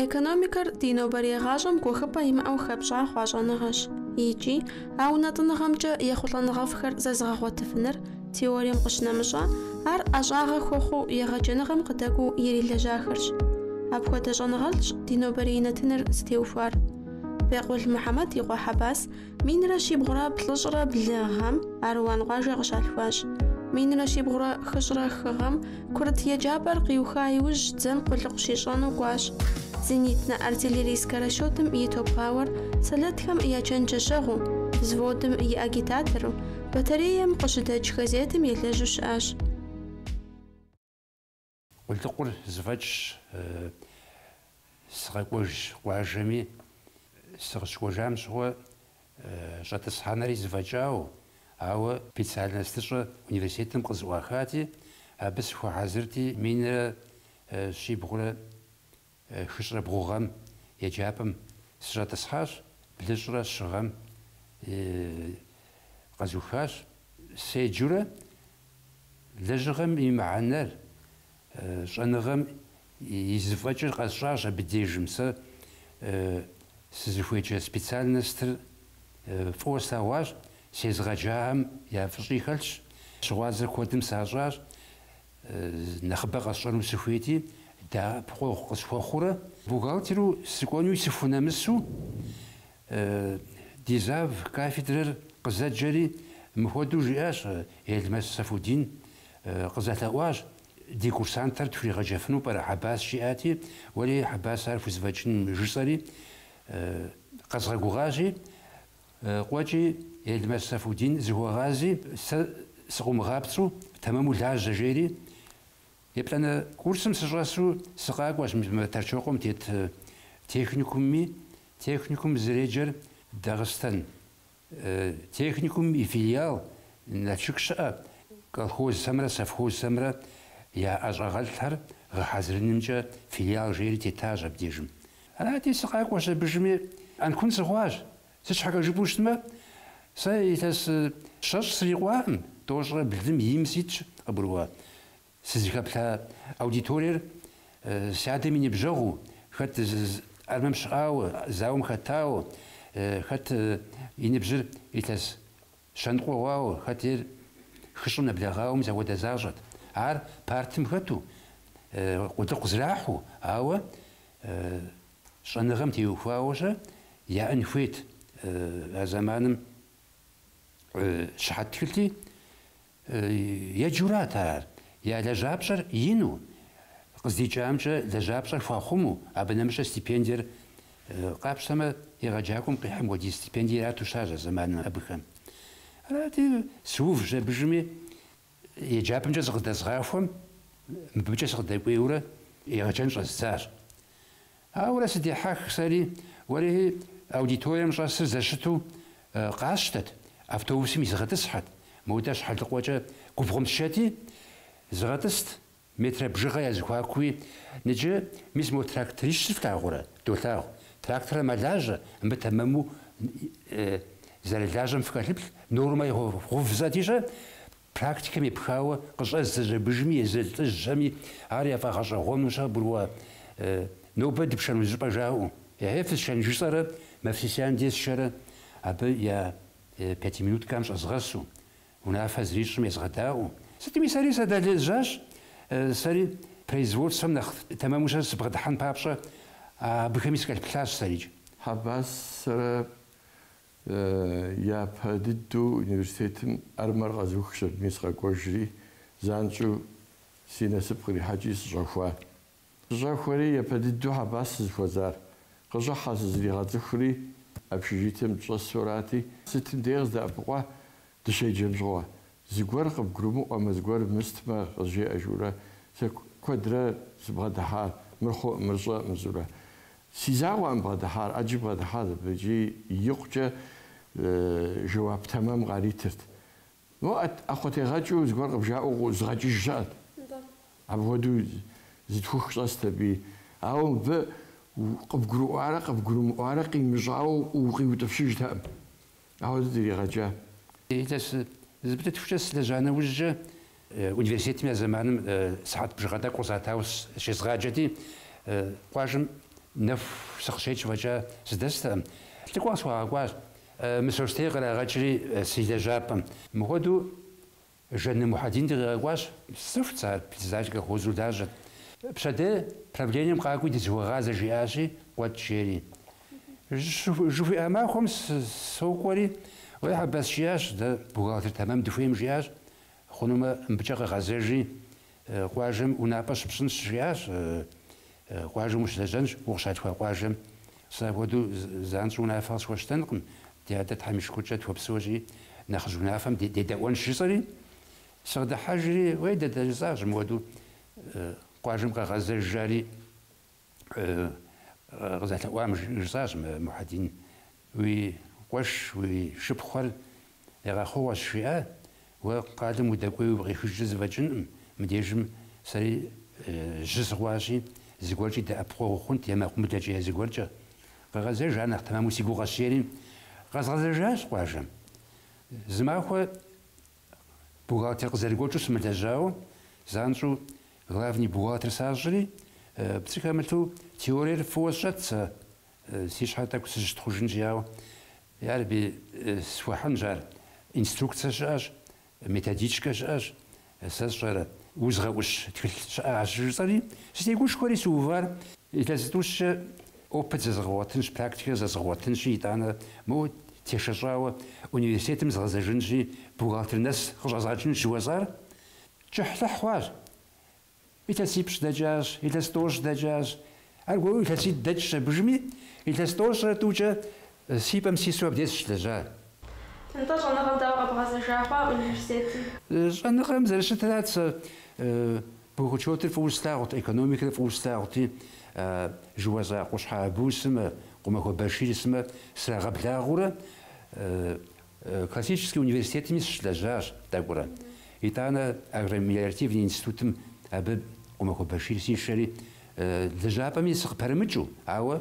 Экономикэр ди нобэригъащӏэм гухэпӏэ имыӏэу хэпщӏа хъуащӏэныгъэщ. Икӏи а унэтӏыныгъэмкӏэ ехъулӏэныгъэфӏхэр зэзгъэгъуэтыфыныр теорием къыщынэмыщӏа, ар ӏэщӏагъэ хуэхъуу егъэджэныгъэм къыдэкӏуу ирилэжьахэрщ. Апхуэдэ щӏэныгъэлӏщ ди нобэрей нэтыныр зытеухуар. Бекъул Мухьэмэд и къуэ Хьэбас минрэ щибгъурэ плӏыщӏрэ блы гъэм Аруан къуажэ къыщалъхуащ. Минрэ щибгъурэ хыщӏрэ хы гъэм курыт еджапӏэр къиуха иужь дзэм къулыкъу щищӏэну кӏуащ. Зенитно-артиллерийскэ расчетым и топ-гъауэр солдатхэм я чэнджэщэгъуу, взводым и агитатору, батареем къыщыдэкӏ газетым елэжьу щыӏащ. Къулыкъур зыфӏэкӏ сыкъэкӏуэж къуажэми сыкъыщыкӏуэжам щыгъуэ щӏэтӏысхьэнэри зыфӏэкӏауэ, ауэ специальностыщӏэ университетым къызыӏуахати, абы сыхуэхьэзырти минрэ щибгъурэ хыщӏрэ бгъугъэм еджапӏэм сыщӏэтӏысхьащ, блыщӏрэ щыгъэм къэзухащ. Седжурэ лэжьыгъэм и мыхьэнэр щӏэныгъэм и зыфӏэкӏыр къэсщӏащ абы дежым. Сэ сызыхуеджэ специальностыр фӏыуэ слъэгъуащ, сезгъэджаӏэм я фӏыщӏи хэлъщ, щыгъуазэ куэдым сащӏащ, нэхъыбэ къэсщӏэну сыхуейти, дэӏэпыкъуэгъу къысхуэхъурэ бухгалтеру сыкӏуэнуи сыхунэмысу ди зав кафедрэр къызэджэри мыхуэдэу жиӏащ Елмэс Сафудин къызэлъэӏуащ ди курсантэр тхуригъэджэфыну пӏэрэ Хьэбас жиӏати, уэри Хьэбас ар фызэфӏэкӏын жысӏэри къэзгъэгугъащи, къуэкӏи Елмэс Сафудин зыхуэгъази сэ сыкъыумыгъапцӏэу тэмэму лажьэ жери еплӏанэ курсым сыщӏэсу сыкъакӏуэщ Мытэрчокъуэм тет техникумми, техникум зэреджэр Дагъыстан техникум и филиал Налшык щыӏэ, колхозхэмрэ совхозхэмрэ я ӏэщӏагъэлъхэр гъэхьэзырынымкӏэ филиал жери тетащ абдежым. Арати сыкъакӏуэщ абыжми ӏэнкун сыхъуащ. Сыщхьэкэ жыпӏэу щытмэ, сэ илъэс щэщӏ срикъуакъым, тӏощӏрэ блым им ситщ къыбгурыӏуа. Сызыхэплъа аудиториер си адэм и ныбжьэгъуу, хэт ӏэрмэм щыӏауэ, зауэм хэтауэ, хэт и ныбжьыр илъэс щэныкъуэ хъуауэ, хэтыр хыщӏу нэблэгъауэм зауэдэ защӏэт. Ар партым хэту, къулыкъу зрахьу, ауэ щӏэныгъэм теухуауэщэ яӏэн хуейт. А зэманым щыхьэт тхылъи еджурат ар. Я лэжьапщӏэр ину, къыздикӏамкӏэ лэжьапщӏэр хуахъуму, абы нэмыщӏэ стипендиер къапщтэмэ егъэджакӏуэм къихьэм хуэдиз стипендиерату щащ а зэманым абыхэм. Арати сыувщ абыжми еджапӏэмкӏэ зыкъыдэзгъахуэм мыбыкӏэ сыкъыдэкӏуейуэрэ егъэджэн щӏэздзащ. Ауэрэ сыдехьэх сэри, уэри аудиторием щӏэсыр зэщыту къасщтэт, автобусым изыгъэтӏысхьэт. Мыутӏэ щхьэлыкъуэкӏэ губгъуэм тщэти, зыгъэтӏыст, метрэ бжыгъэ языхуакуи, ныджы мис мо тракторищ флъагъурэ, долъагъу. Тракторэ мэлажьэ, мыбы тэмэму зэрылажьэм фыхэлъыплъ, нормэ гъув зэдищӏэ, практикэм епхауэ къыщӏэздзэжь абыжми, езылӏыжьэми, ар яфӏэгъэщӏэгъуэну щэ къыбгурыӏуа нобэ дыпшэну жыпӏэ жаӏэу. Фысшэн жысӏэрэ, мэфсисян десшэрэ, абы я 5 минуткам щӏэзгъэсу, унафэ зрищӏым езгъэдаӏуэу. Сытми сэри сэдэлэжьащ, сэри производством нэхъ тэмэму щэ сыбгъэдыхьэн папщӏэ, абыхэми сыкъелъыплъащ сэрикӏ. Хьэбасрэ япэ дыдэу университетым ӏэрмэр къэзух щыгъми сыкъэкӏуэжри, занщӏэу си насып кърихьэкӏи сыщӏэхуа. Сыщӏэхуэри япэ дыдэу Хьэбас сызыхуэзар. Къыщӏыхьэ сызэригъэцӏыхури общежитием тщӏэсурати, сытым де къыздэӏэпыкъуа дыщеджэм щыгъуэ. Зыгуэр къыбгурымыӏуэмэ, зыгуэр мыстмэ къызжеӏэжурэ, сэ куэдрэ сыбгъэдыхьар, мырхъу, мырщӏэ, мызурэ. Си зауэӏым бгъэдыхьар, ӏэджи бгъэдыхьар, икӏи икъукӏэ жэуап тэмэм къаритырт. Ӏэхъуэтегъэкӏыу зыгуэр къыбжаӏэу зыгъэкӏыж щыӏэт. Апхуэдэу зытхух щӏэст абы. Ауэ мыбы къыбгурыӏуарэ къыбгурымыӏуарэ къимыщӏауэ укъиутӏыфщыжтэӏым. Ауэдэ дыригъэджа. Илъэс зыпытыфкӏэ слэжьа нэужькӏэ университетым я зэманым сыхьэт бжыгъэ тӏэкӏу къызатауэ щезгъаджэти, къуажэм نف سخشيت وجا زدست تقواس واقواس مسوستي غير غاجري سيدا جابم مودو جن محدين دغواس صفت صار بيزاج كخوزو داجت بشده проблемам какой дизугаза жиаши واتشيري جوفي اماكم سوقوري ولا بس جياش ده بوغالتر تمام دفيم جياش خنوما مبجاق غازجي قواجم ونابش بسنس جياش قواجم مش لجنج وغشات قواجم سابودو زانسونا فاس واشتنقن دي عدد حمش كوتشات وبسوجي ناخذونا فهم دي داون شيصري سغد حاجري ويدا دزاج مودو قواجم غازجاري غزات وامج جزاز محدين وي قش وي شبخل يغا خواس شيئا وقادم وداكوي وغي خجز فجن مديجم سري جزغواشي زغوالجي دا ابخو خنت يما قمتاجي زغوالجا غازج انا تمام سيغو غاشيرين غازغاجاش قواجم زماخو بوغاتر غزرغوچو سمتاجاو زانسو главный бухгалтер сажали بتكملتو تيوري فوسات سيش حتى كسج تخرجن جاو يعني بي سواحن جار انستركتور جاش ميثوديشكا جاش ساجر وزغا وش تكل جاري سيغوش كوري سوفار اذا زتوش اوبت زغواتنش براكتيكا زغواتنش يتانا مو تيشجاو университетим زغزجنجي بوغالتر ناس خرجاجن جوازار جحل حوار إذا سيبش دجاج إذا ستوش دجاج أقول إذا سيد دجاج بجمي إذا ستوش توجا سيبم سيسوب ديش دجاج. أنت جانا غدا أبغى زجاجة أونيفرسيتي. جانا غام زرش ثلاث بوغتشوتر فوستاغت إيكونوميك فوستاغتي جوازا قشحة بوسم قوم هو بشير اسمه سراغ بلاغورة классический университет مش دجاج تقوله. إتانا أغرميلاتيفني إنستيتوتم أبد قوم بشير سيشري دجابة ميسق برمجو أو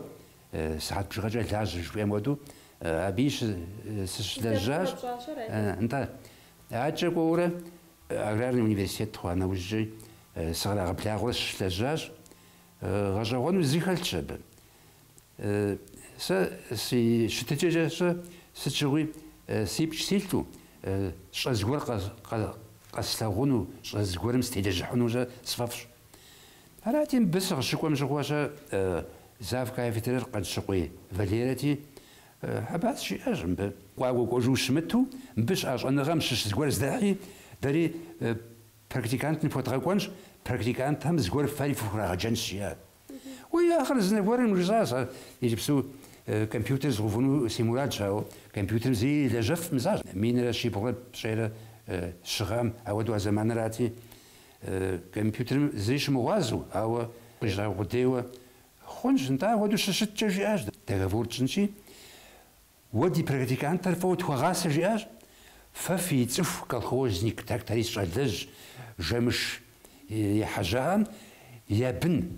ساعات بشغل لاج شوية مودو أبيش دجاج أنت أجر قورة أغرارني أونيفرسيت خوانا وجي سغلا قبل غوش دجاج غجوان وزيخل شاب سي شتجاج سجوي سيبش سيلتو شازغور قصلاغونو شازغور مستيدجحونو جا صفافش هراتين بس غشكو مجواجا زاف كايفتر قد شقوي فاليرتي حبات شي اجم واغو كوجو شمتو باش اج انا غمش زغور زداعي داري براكتيكانت نفوتغاكونش براكتيكانت هم زغور فالي فخرا جنسيا ويا اخر زنغور مجزاز يجبسو كمبيوترز غوفونو سيمولات جاو كمبيوتر زي لجف مزاج مين شي بغل شيره شغام او زمان راتي كمبيوتر زيش موازو او قجرا غديوا خونج نتا ودو ششت جاج تغفور تشنشي ودي براكتيكان ترفوت وغاس جاج ففي تف كالخوزنيك تاك تاريس شادج جمش يا حجام يا بن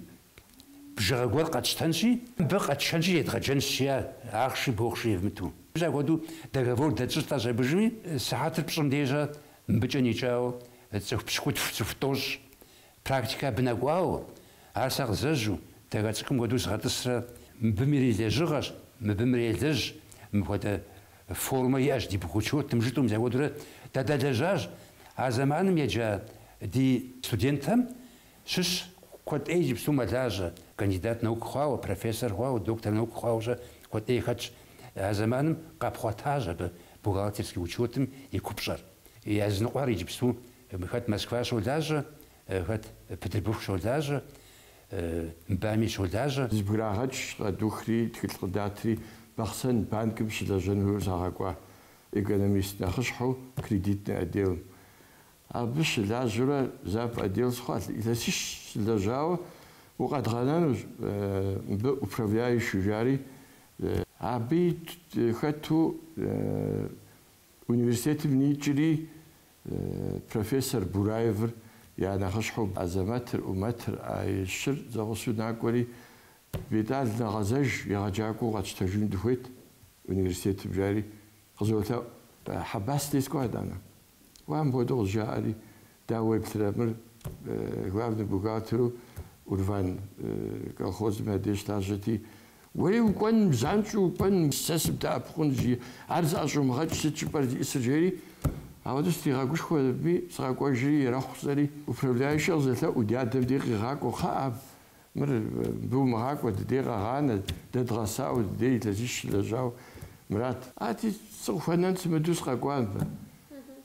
بجاغور قد تشتنشي بقى تشنشي يتغجنشيا اخشي بوخشي فمتو جاغودو تغفور دجتا جبجمي ساعات بشم ديجا مبجني جاو تسوف بشكوت فتوش براكتيكا بناغواو عرساق زجو تاغاتكم غدوس غاتس بميري لجغاش مبمري لج مبدا فورما ياش دي بوكوتشو تمجتم زاودره تادا دجاج زمان ميجا دي ستودنتام شش كنت ايجي بسوما لاجا كانديدات نوك خواو بروفيسور خواو دكتور نوك خواو كنت اي خاتش زمان قابخواتاجا بوغالترسكي وتشوتم يكوبشر يازنقوار يجي بسو خات موسكوا شولداج خات بيتربورغ شولداج مبامي شولداج زبراغاتش دوخري تكلقداتري بخسن بانك باش لجنهور زاغاكوا ايكونوميست نخشحو كريديت اديون باش لاجرا زاب اديل سخال اذا سيش لجاو وقد غنانو بأوبرافياي شجاري عبي خاتو университет نيجري بروفيسور برايفر يعني خشحو أزماتر وماتر أي الشر زغسو ناكوري بدال نغزج يغجاكو غاتش تجون دويت университет بجاري غزوتا حباس ديسكو هدانا وهم بودو جاري داوي بترامر غوابن بوغاترو урван колхоз мэдэж таажти وی وکن زنچو وکن سست ابخون جی عرض اشوم هاج سچ پر اسجری عودستی راگوش خود بی سراگوشی راخسری و پرولیایش از لا و دیاد دقیق راگو خاب مر بو مراگ و دقیق غان ددرسا و دی تجیش لجاو مرات آتی سوفنانس مدوس راگوان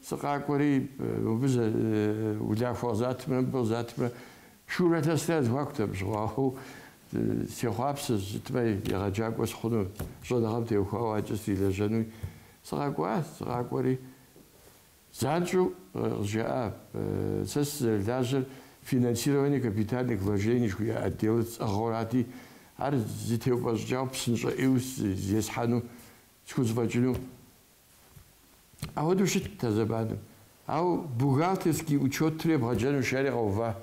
سراگوری و بز ولی فازات من بازات من شورت استاد وقت بجواهو سيخوابس تبي يرجعك بس خذوا شو ضربت يخوا جسي لجنوي سراقوري زانجو رجع سس لاجر فينانسيروني كابيتالك فاجيني شويه اديو اغوراتي عرض زيتو باش جاب سنجا ايوس يسحنو شكون زفاجلو اهو شت تزبان او بوغالتسكي وتشوتري بغاجانو شارع اوفا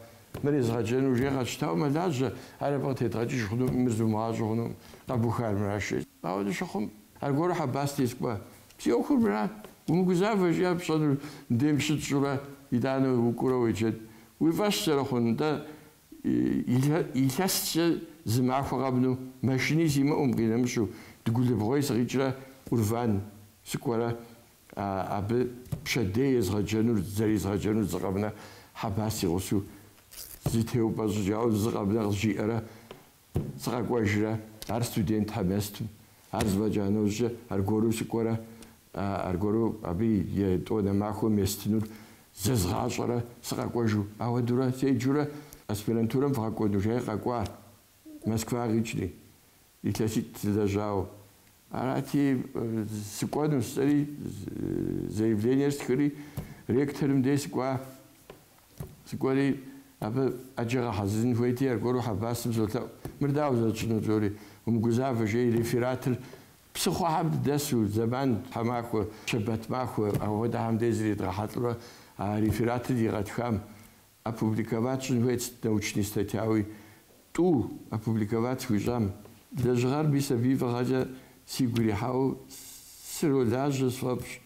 مريض غاجانو جي غاشتاو ملاج على بغيت يتغادي شخدو مزو ماجونو طابو خال مراشي اهو شخم الغور حباستي سكوا بسيو خبران ومغزاف جاب بصدر ديمشت شورا يدانو وكورو ويجد ويفاش سرخون دا يلاس زمع فغابنو ماشيني زيما أمغينا مشو تقول بغويس غيجرا ورفان سكورا أبي بشدي يزغجانو زري يزغجانو زغابنا حباسي غسو زيتيو بازجاو زغابنا غجيئرا زغاقوا جرا عر ستودنت حماستم عرز باجانو جا أرغورو سكورا أرغورو أبي يتونا معكم يستنور زغاجرا زغاقوا جو أودورا سيجورا أسبرانتورم فقاقوا دوجاي قاقوا Москва речли. И классик зажал. А те секунду стали заявление скорее ректором здесь ква скорее абы аджара хазин войти аргору хабасым золта мирдау зачну зори умгузав жей рефератор психоаб дасу забан хамаку шабат маку авода хам дезри драхатло рефератор дигатхам опубликовать научные статьи تو опубликовать وجام دجار بيسبي فراجة سيقولي حاو سروداج صبش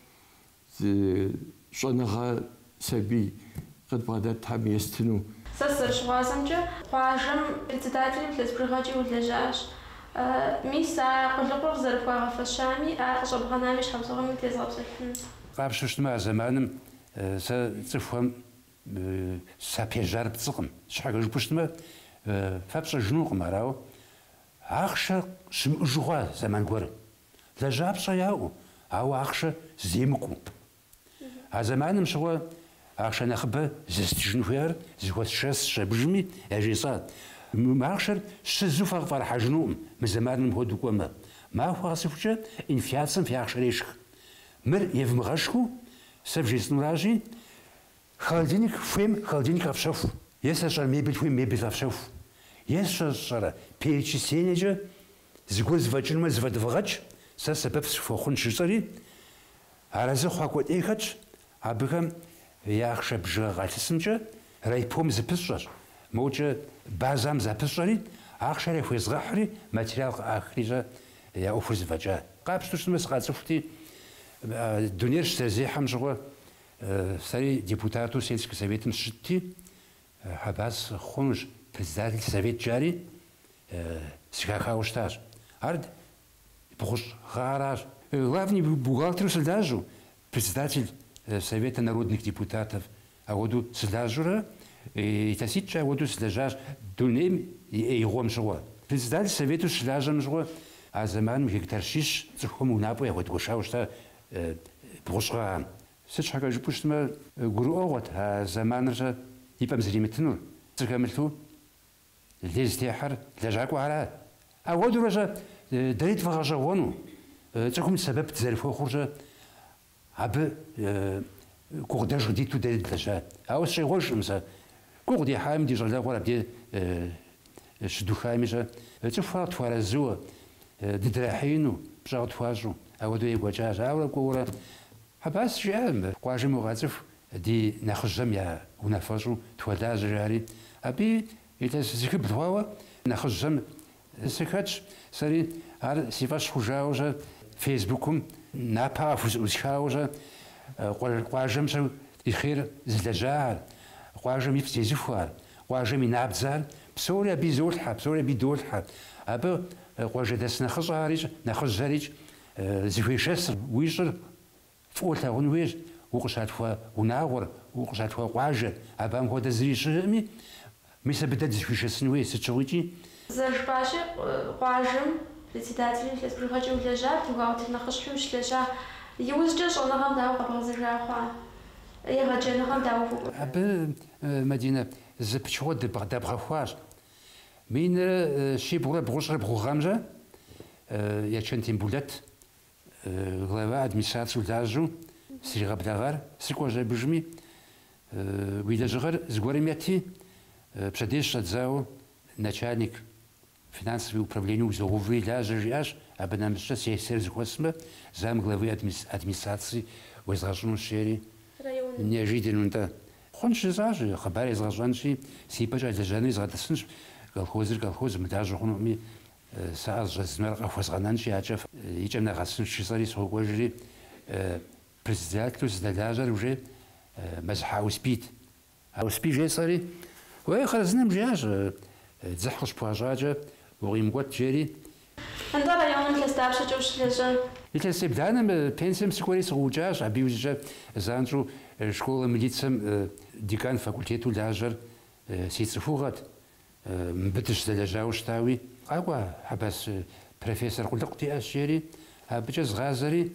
شنغا سبي قد بدأت هم يستنو سسر شوازمجة خواجم председатель لسبرغاجي ولجاش ميسا قلقر زرفا غفشامي أشبغنا مش حبسوغم تيزغب سلفن قابش شتما زمانم سفهم سابيجار بتسقم شحال جبشتما فابس جنوق مراو عخشة سم جوا زمان قر لا جاب صياو أو عخشة زيمكو هزمان مشوا عخشة نخبة زست جنوير زوات شاس شبجمي أجيصات معخشة شزوف فرح جنوم مزمان مهود قوما ما هو عصفجة إن فياتسم في عخشة ريشك مر يفهم غشكو سبجيس نراجي خالدينك فيم خالدينك أفشوف يسأل ميبل فيم ميبل أفشوف يسأل перечисление же زغوز فاجنما زفدفغاج سبب سفخون شصري عرزه خاقوت إيخاج أبغام ياخش بجا غالسمجا رايبوم زبسر موجة بازام زبسري آخشري فيزغحري ماتريال آخريجا يا أوفرز فاجا قابس تسمس قاصفتي دنيا شتزيحم جوا سري ديبوتاتو سيلسك سويتم شتي حباس خونج председатель совет جاري сихахауштаж ард похож гараж главный бухгалтер сельдажу председатель совета народных депутатов а воду сельдажура и тасича воду сельдажаж дунем и гомшуа председатель совета сельдажам жуа а заман гектаршиш цхом унапо я вот гошаушта похожа сечага жпуштма гуруогот а заман же ипам зримитнур цхамлту ليز تيحر لجاكو على أود رجع دريت فغجا وانو تكون سبب تزرفو خرجة عب كورداج جديد دريت لجا أو شيء غش مسا كوردي حام دي جلدا ولا بدي شدو خامجة تفرط فوار الزوا دراحينو بجاو تواجو أو دو يقواجاج أو كورا حباس جام قواجي مغازف دي نخجم يا ونفاجو تواداج جاري أبي إذا سكب ثواوا نخزم سكتش سري على سيفاش خجاوجا فيسبوكم نابا فوزخاوجا قواجم سو الخير زلجال قواجم يفتيزفوار قواجم ينابزال псори аби золъхьэ, псори аби долъхьэ. Абы къуажэдэс нэхъыжьэрикӏ зыхуешэсыр, уи щӏыр фӏыуэ лъагъун хуейщ, укъыщалъхуа унагъуэр, укъыщалъхуа къуажэр, абы хуэдэ зыри щыӏэми, мис абы дэ зыхуишэсын хуей, сыт щыгъуичӏи. Зэжпащи къуажэм председателым илъэс бжыгъэкӏэ улэжьа, бухгалтер нэхъыщхьэу ущылэжьа, иужькӏэ щӏэныгъэм дауэ къэбгъэзэжа хъуа? Егъэджэныгъэм дауэ хъугъуэ? Абы Мадинэ зы пычыгъуэ дэбгъэхуащ. Минрэ щибгъурэ бгъущӏрэ бгъугъэмрэ Ячэнтин Булэт глава администрацию лажьэу сригъэблэгъэр сыкӏуэжьэбыжми уи лэжьыгъэр зыгуэрым ети пщэдей щӏэдзауэ начальник финансовое управление узыгъуври лажьэ жиӏащ, абы нэмыщӏкӏэ сессиер зыхуэсмэ зам главы администрации уезгъэщӏыну щери неожиданно нтӏэ хъунщ жысӏащ, хъыбар езгъэщӏэнщи си пӏэкӏэ лэжьэну изгъэтӏысынщ, колхоз мыдажьэ хъунуӏыми сэ щӏэзмэр къахуэзгъэнэн щиӏэкӏэ икӏэм нэгъэсынщ жысӏэри сыкъокӏуэжри председателю зыдэлажьэр уже Мэзхьэ Успид жесӏэри уей хъарзынэм жиӏащ дзыхь къыщпхуащӏакӏэ укъимыкӏуэт жери. Антӏэ районым илъэс дапщэкӏэ ущылэжьа? Илъэс ебданэм пенсием сыкӏуэри сыкъыукӏащ, абы иужькӏэ занщӏэу школэ милицэм декан факультету лажьэр си цӏыхугъэт. Мыбы дыщызэлэжьауэ щытауи къакӏуэ хьэбэс профессор Къулыкъу диӏэщ жери, абыкӏэ згъазэри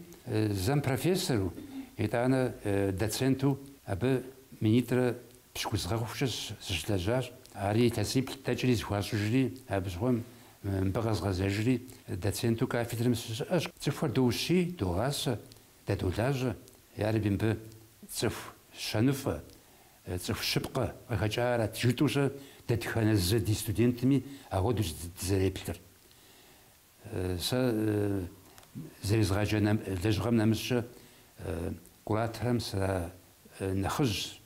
зэм профессору, итӏанэ доценту, абы минитӏрэ пщыкӏузгъэхъумкӏэ зыщылэжьащ. Ари илъэсиплӏ дэкӏри зыхуащӏыжри, абы щыгъуэм мыбы къэзгъэзэжри доценту кафедрэм щыӏэщ. Цӏыхухэр доущи, догъасэ, дадолажьэ. Ярэби мыбы цӏыху щэныфӏэ, цӏыху щыпкъэ къыхэкӏа арат жытӏэущэ дэтхэнэ зы ди студентами ауэду дызэреплъыр. Сэ зэрезгъэджэ лэжьыгъэм нэмыщӏкӏэ кураторхэм нэхъыжь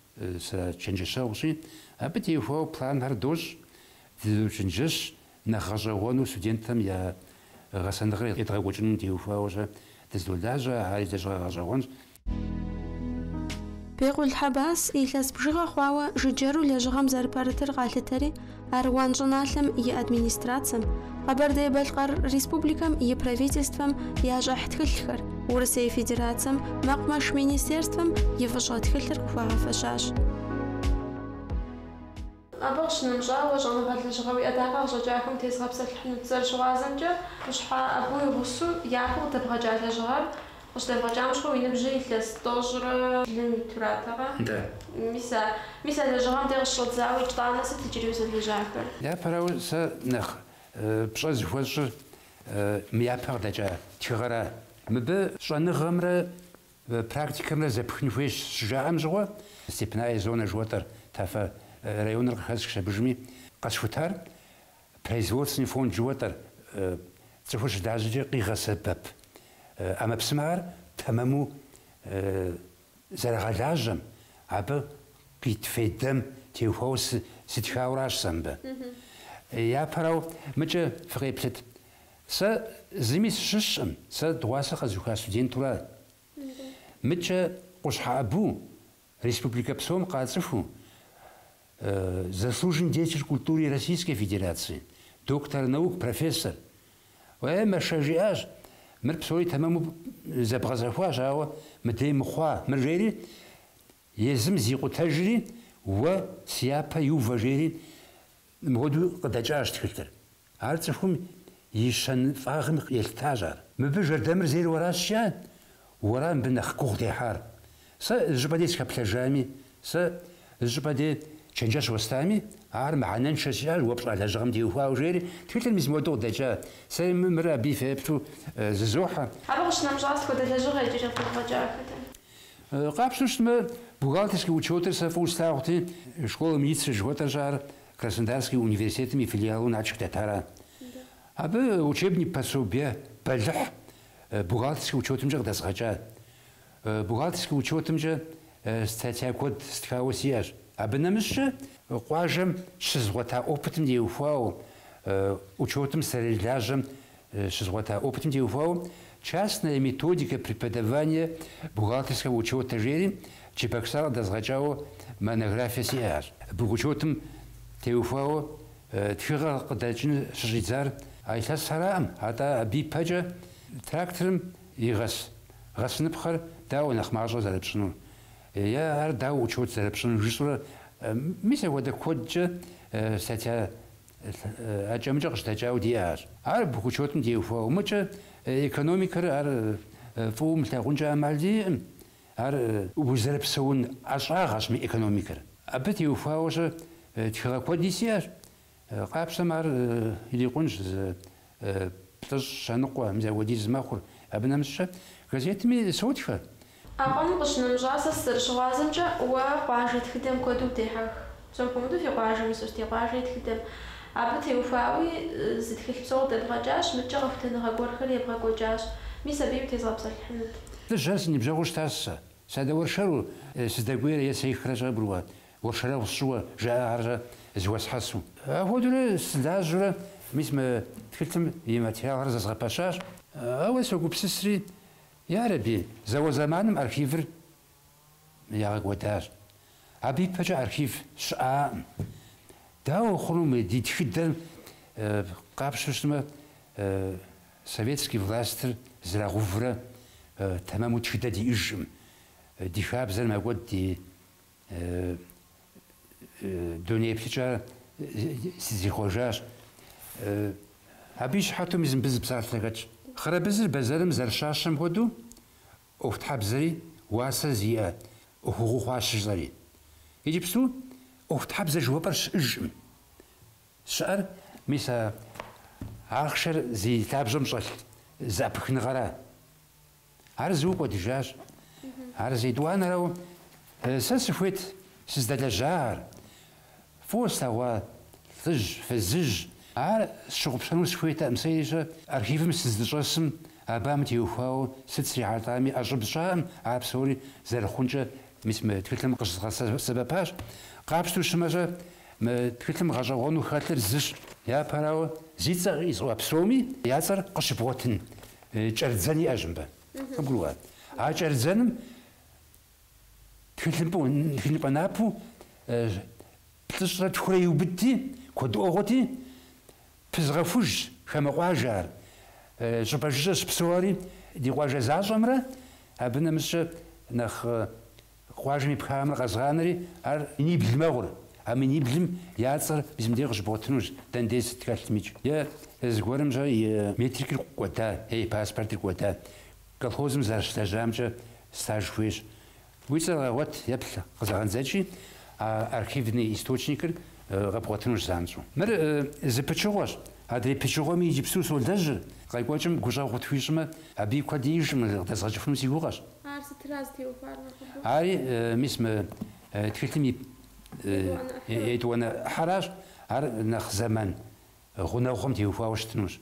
чэнджэщэгъущи, абы теухуауэ планхэр дощӏ, дызущынджэщ, нэхъ гъэщӏэгъуэну студентхэм я гъэсэныгъэр едгъэкӏуэкӏыну теухуауэ дыздолажьэ, ари лэжьыгъэ гъэщӏэгъуэнщ. Бекъул Хьэбас илъэс бжыгъэ хъуауэ жыджэру лэжьыгъэм зэрыпэрытыр къалъытэри Аруан щӏыналъэм и администрацием, Къэбэрдей-Балъкъэр Республикэм и правительствэм ящӏыхь тхылъхэр, Урысей Федерацием мэкъумэш министерствэм и фӏыщӏэ тхылъыр хуагъэфэщащ. Абы къыщынымщӏауэ щӏэныгъэ лэжьыгъэ уиӏэдакъэ къыщӏэкӏахэм тезгъэпсэлъыхьыну зэрыщыгъуазэмкӏэ къыщхьа абы уигъусэу япэу къыдэбгъэкӏа лэжьыгъэр къыщыдэбгъэкӏам щхьэу уи ныбжьыр илъэс тӏощӏрэ лым итуратэгъэ. Мис а лэжьыгъэм де къыщыщӏэдзауэ итӏанэ сыт иджыри узэлэжьахэр? Япэрауэ сэ нэхъ пщӏэ зыхуэщӏыр мы япэ къыдэкӏа тхыгъэра. Мыбы щӏэныгъэмрэ практикэмрэ зэпхын хуейщ щыжаӏэм щыгъуэ Степная зонэ жыхуэтӏэр Тафэ районыр къыхэс къыщэбыжми къэсхутар производственный фонд жыхуэтӏэр цӏыхур щыдажьэкӏэ къигъэсэбэп. Ӏэмэпсымэхэр тэмэму зэрагъэлажьэм, абы къит фейдэм теухуауэ сытхауэращ сэ мыбы. Япэрауэ мыкӏэ фыкъеплъыт. Сэ зыми сыщыщӏым, сэ дыгъуасэ къэзыуха студентурэ. Мыкӏэ къущхьэӏыбу республикэ псом къацӏыху заслуженный деятель культуры Российской Федерации, доктор наук, профессор. Мэшэ жиӏащ. Мыр псори тэмэму зэбгъэзэхуащ, ауэ мыдей мыхъуа. Мыр жери езым зикъутэжри уэ си япэ иувэ жери мыгъуэду къыдэкӏащ тхылъыр. Ар цӏыхум и щэныфӏагъым елъытащ ар. Мыбы жэрдэмыр зейр уэращ щиӏат, уэра мыбы нэхъ гугъу техьар. Сэ зыщӏыпӏэ дей сыхэплъэжами, сэ зыщӏыпӏэ дей чэнджэщ уэстами, ар мыхьэнэншэ щиӏащ, уэ пщӏэ лэжьыгъэм теухуауэ жери тхылъыр мис мыуэду къыдэкӏа. Сэ мыр абы феплъу зызохьэ. Абы къыщынэмыщӏа сыхуэдэ лэжьыгъэ иджыри къыбгъэкӏахэдэ? Къапщу щытмэ, бухгалтерский учётыр сэ фӏыуэ слъагъути, школа милиции жыхуэтӏэр щӏар Краснодарский университетым и филиалу начек дэтара. Абы учебник пособие бэлыхь бухгалтерский учётымкӏэ къыдэзгъэкӏа. Бухгалтерский учётымкӏэ статья код стхауэ сиӏэщ. Абы нэмыщӏкӏэ къуажэм щызгъуэта опытым теухуауэ, учётым сэрелажьэм щызгъуэта опытым теухуауэ частная методика преподавания бухгалтерского учета жери Чебоксар къыдэзгъэкӏауэ монографие сиӏащ. Абы учётым теухуауэ تخيغ قداجن شجيزار أيساس سلام هذا بيبجة تراكترم يغس غس نبخر داو نخماجو زربشنو يا داو وشوت زربشنو جسورة مثل وده كودج ستة أجمع قشتاجاو ديار عرب كوشوتن ديوفا ومجا إيكونوميكر عر فوم تلاقونجا مالدي عر وزرب سون أشغاش من إيكونوميكر أبت يوفا وش تخلا كوديسيار قابسم عر اللي قنج بتش شنقوا مزودي زماخر أبنا مش كزيت مي سوتفا أقوم قشنا مجاز السر شغازمجا وقاجت خدم كودو تيحك سوكمدو في قاجة مسوستي قاجة خدم أبت يوفاوي زد خلصو دبغاجاش متجرف تنغاقور خلي يبغاقوجاش مي سبيب تيزاب صالحنت تجاس نبجاوش تاسا سادا ورشارو سداقوير يسايخ خرجا بروات ورشارا وصوا جاء عرجا زواس حاسو هو دولا سداجرا مثل تكلتم يماتيا غرزا صغباشاش أول سوقو بسسري يا ربي زوا زمانم أرخيفر يا غوتاش أبي بجا أرخيف شقا داو خلوم دي تفيدن قابشوشتما советский властер زراغوفرا تمامو تفيدا دي إجم دي خاب زر ما قد دي دنيا بتجا سيزي خوجاش أبيش حتى ميزن بز بسالت لغاش خرابزر بزرم زرشاشم هدو أفتحب زري واسا زياد وحقوق خواشش زري يجي بسو أفتحب زر جوابرش إجم شعر ميسا عخشر زي تابزم صل زابخن غرا عرزوك ودجاج عرزي دوان راو سسفويت سزدال جار فوستا و ثج فزج عار شغب شنو سفويت مسيجة أرخيف مسزدجاسم أبام تيوفاو ستسري عالطامي أجب شام عاب سوري زر خونجة مثل تكلم قصة سبباش قابستو شماجة ما تكلم غاجوانو خاطر زج يا باراو زيتزا يسوا بسومي ياسر قشبوتن جرزاني أجنبه نقولوا جرزانم تكلم بنابو بتشرى تخري وبدي كود أغتي بزغفوج خم قاجار جبجش بسواري دي قاجة زاجمرة أبنا مش نخ قاجمي بخامر غزغانري أر نيبل مغر أمي نيبلم ياسر بزم ديغش بوتنوج دنديس تكلميج يا زغورم جاي متريك القوتا هي باسبورت القوتا كالخوزم زارش تجامجة ستاج فيش ويصير غوت يبل غزغان زاتشي أرخيفني источникر غبوتنوج زانزو مر زبتشوغش هذا بتشوغمي يجيبسو سولداج قايقوجم غوجا غوتفيشما أبي كوديجم دزاجفنو سيغوغاش تراز تيوفارنا هاي مسم تكلمي يدوانا حراج هر نخ زمان غنا خم تيوفاوش تنوش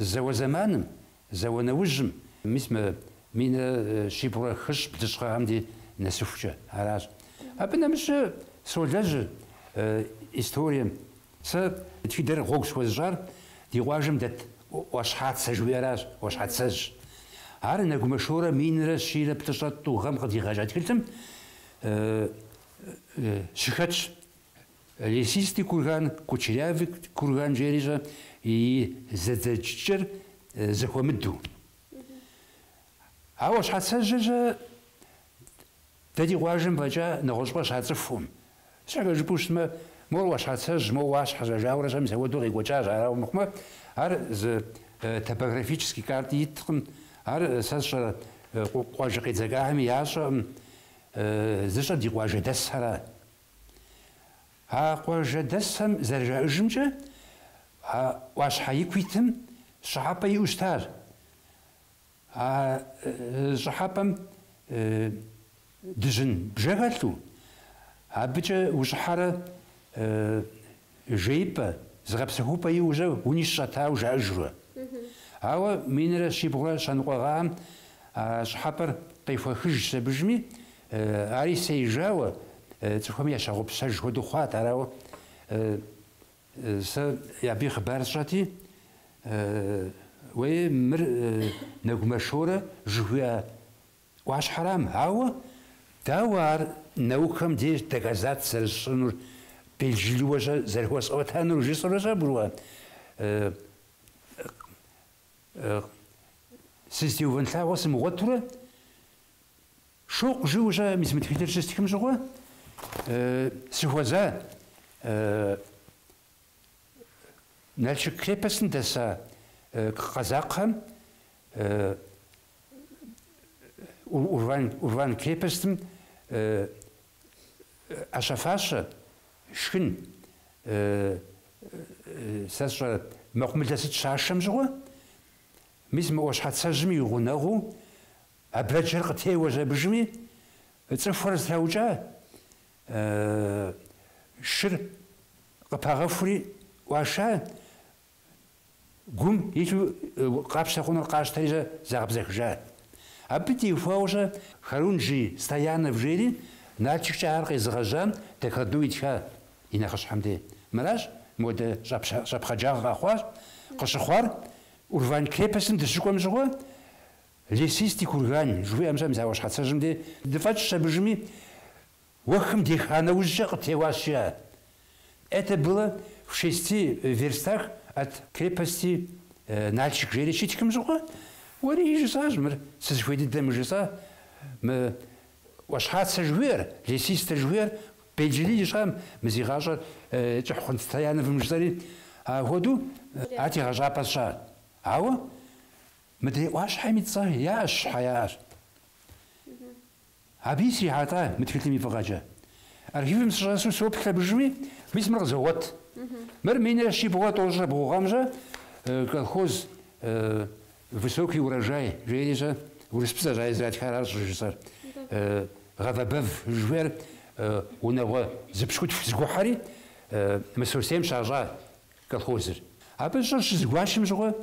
زوا زمانم زوا نوجم مسم مين شيبورا خش بتشقى عمدي نسوفجا حراج أبنا مش سولداج إستوريا س تفيدر غوكس وزجار دي واجم دت واش حات سجويراج واش حات سج هر نقوم مشورة مين راس شيلة بتشرط وغم قد يغاجات كلتم شخاتش ليسيستي كورغان كوتشيافيك كورغان جيريجا زادجر زخوا مدو عاوش حات سجج تدي واجم بجا نغوش باش هتصفهم شاكا جبوش ما مور واش هتسج مو واش حاجة جاورة جامس هو دوغي قوتاج عراو مخما هر توبوغرافيческий карты يتقم هر ساش قواجة قيتزاقاهم ياشا زشا دي قواجة دس هرا ها قواجة دسهم زرجا اجمجا ها واش حيكويتم شحابا يوستار ها شحابا دجن بجغلتو ها بجا وشحارة جيبا زغبسهوبا يوجا ونشاتا وجا اجروا هاو مينرا شيبغا شانقوغام شحابر قيفوا خج سبجمي عري سيجاوا تفهم يا شغب سج ودو خوات راو س يبي خبر شاتي وي مر نغم شورا جويا واش حرام هاو داوار نوكم دي تغازات سرشنور بيلجلوجا زرهوس أو تانو جسرجا بروا سيستيو فنتلا واسم وتر شوق جوجا مزمت في درجتكم جوا سهوزا نالشك كليبسن دسا قزاقهم urvan klepestim aşafasha şkın sasra maqmildasit şaşam jwa mizm oşhatsajmi yugunagu abrajer qtewaja bijmi tsfar strawja shir qapagafri washa gum yitu qapsa khunur qashtarija zagabzakja أبدي فوجا خرونجي ستيانا في جيري ناتشك عارقي زغجان تكردوي تشا يناقش حمدي مراش مود شاب خجاغ أخوار قش خوار ورفان كليبسن تشكوم جوا ليسيستي كورغان جوي أمزا مزاوش حتى جمدي دفاتش شابجمي وخم ديك أنا وجاق تيواشيا это было в 6 верстах от крепости Нальчик жили читиком жуга وريج ساجمر سجويد دم جسا ما واش حات سجوير ليسيس تجوير بيجلي جام مزيغاجر تحخن ستيانا في المجزري هودو عاتي غاجا باسشا هاو مدري واش حيميت صاحي ياش حياش هابيسي عطا متكلمي فغاجا اركيف مسراسو سوب كلابجمي ميسمر زوات مر مين شي بغات وجا بوغامجا колхоз высокий урожай, жирижа, урыспса израть хорошо, жисар. Гавабев жвер, у него запшут в сгухари, мы совсем шажа колхозер. А без что с гуашем жуа,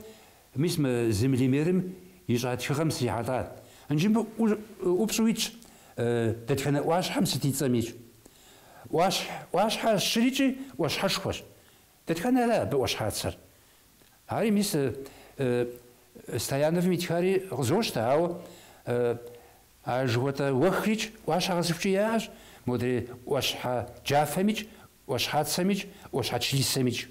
мы с землемером израть хам сиата. Анжим упсуич, датхана ваш хам ситица мич. Ваш хаш шричи, ваш хашхаш. Датхана ла ваш хацар. Хари мис Стоянов Митхари Зоштау, а живота Вахрич, ваша разовчияж, мудре Вашха Джафамич, Вашхатсамич, Вашхачлисамич.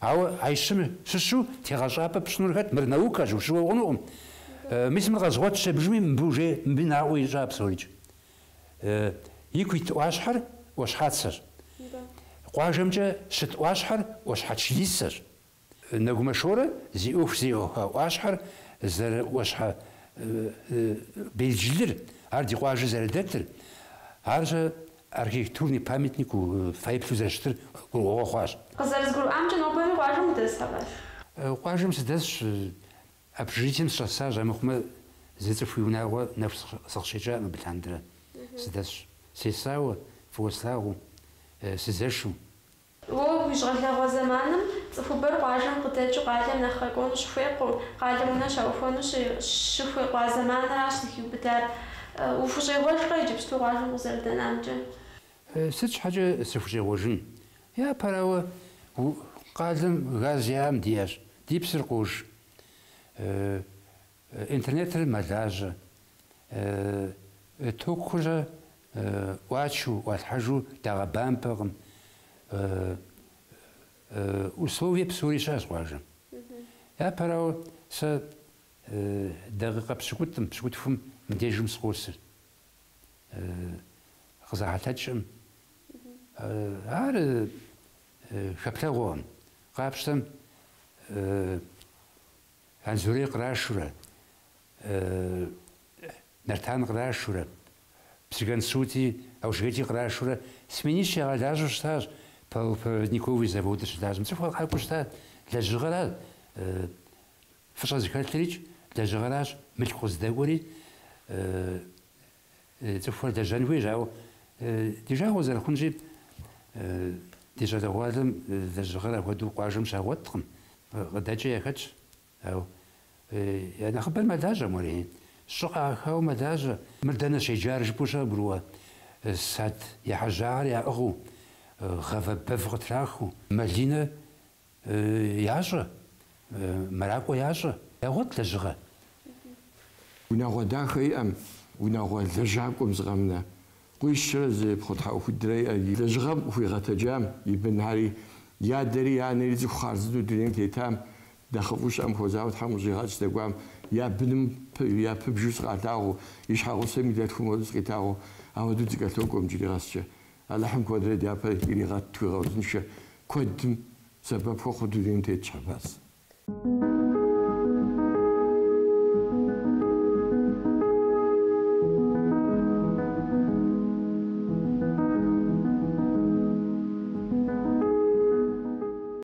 А айшим шишу, тиражапа пшнургат, мирнаука, жушува онум. Мисм разгот шебжми мбуже мбинауи жапсолич. Иквит Вашхар, Вашхатсар. Quajamja shit Washhar, Washhaчлисар. نجمشورة زي أوف زي واشحر زر واشحر بيجلر عردي قاعد زر دكتور عرجة أركيتورني بامتنيك وفايب فوزاشتر وقاش. قصر زقول أمجد نوبل قاجم تدرس قاجم تدرس أبجيتين شخصا مخمة زيت فيونا ونفس صخشة بالهندرة سدرس سيساو فوسلاو سزاشو. ويشغل له زمانم فبر قاجم قتاج قاجم نخرجون شفيق قاجمنا شوفون شفيق زمان راش تكيو بتاع وفجأة واش قايجب ستو قاجم وزردنا أمجد. ستش حاجة سفجة وجن يا براو قاجم غازيام دياش ديبسر قوج إنترنت المداج توكوجا واتشو واتحجو دعبان بقم условия псоришаш важно. Я парау с дагыга псукутфум мдежим скорсер. Хазахатачым. Ар хаплагон. Қапштам анзури қрашура. Нартан қрашура. Псиган сути аушгети қрашура. Сменишь я даже штаж. Проводниковый завод, даже цифра харкушта для жигара фашаз калтрич для жигараш мелхоз дагори цифра для жанвы жау дежа возер хунжи дежа дагвадам для жигара воду қажым шаготтым гадача якач ау я нахбал мадажа мори шуqa хау мадажа мирдана шейджарж буша бруа сад я хажар я агу غفبف غتراخو مالينا ياجا مراكو ياجا يغوت لجغا ونغو داخي ام ونغو لجاكم زغمنا قويشر زي بخطها وخدري لجغم وفي غتجام يبن هاري يا دري يا نريد خارزدو دريم تيتام دخلوش أم خوزاوت حموزي هاج تقوام يا بنم يا ببجوس قاتاو يشحقو سميدات كومودس قتاو أو دو تقاتوكم جري غاسشة اللحم كودري ديابا يري غات توغوزنشة كودم سبب خو دريم تيتشاباس